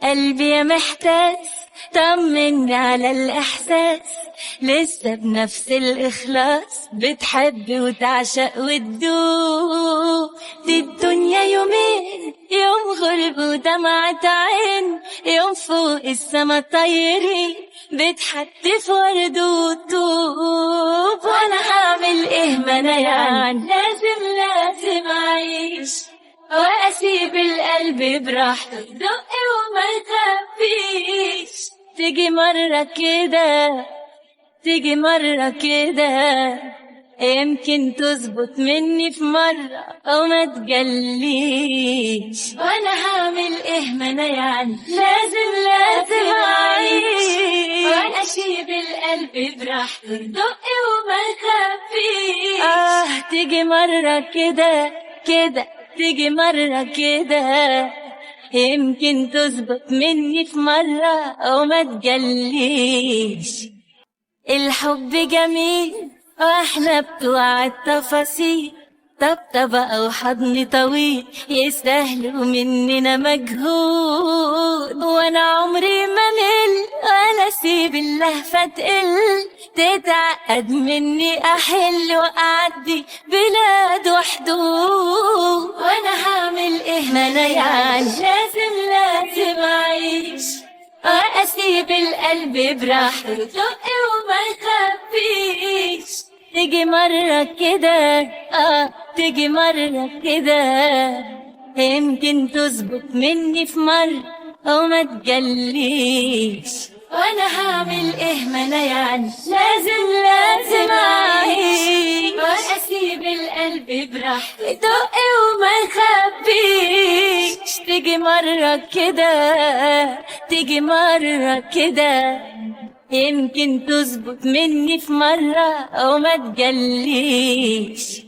قلبي يا محتاس، طمني على الإحساس، لسه بنفس الإخلاص بتحب وتعشق وتدوب. دي الدنيا يومين، يوم غرب ودمعة عين، يوم فوق السما طيري بتحدف ورد وطوب. وانا هعمل ايه ما انا يعني لازم اعيش واسيب القلب براحته يدق وما يخبيش. تيجي مرة كده، تيجي مرة كده، يمكن تظبط مني في مرة او ما تجليش. وانا هعمل ايه ما انا يعني لازم اعيش وانا اشيب القلب براحته يدق وما يخبيش. تيجي مرة كده كده، تيجي مرة كده، يمكن تظبط مني في مرة او ما تجليش. الحب جميل واحنا بتوع التفاصيل، طبطبة او حضن طويل يستاهلوا مننا مجهود. وانا عمري ما مل ولا اسيب اللهفة تقل، تتعقد مني احل واعدي بلاد وحدود. وانا هعمل ايه ما انا يعني لازم اعيش واسيب القلب براحته يدق وما يخبيش. تيجي مرة كده، تيجي مرة كده، يمكن تظبط مني في مرة او ما تجليش. وانا هعمل ايه ما انا يعني لازم اعيش واسيب القلب براحته يدق وما يخبيش. تيجي مرة كده، تيجي مرة كده، يمكن تظبط مني في مرة او ما تجليش.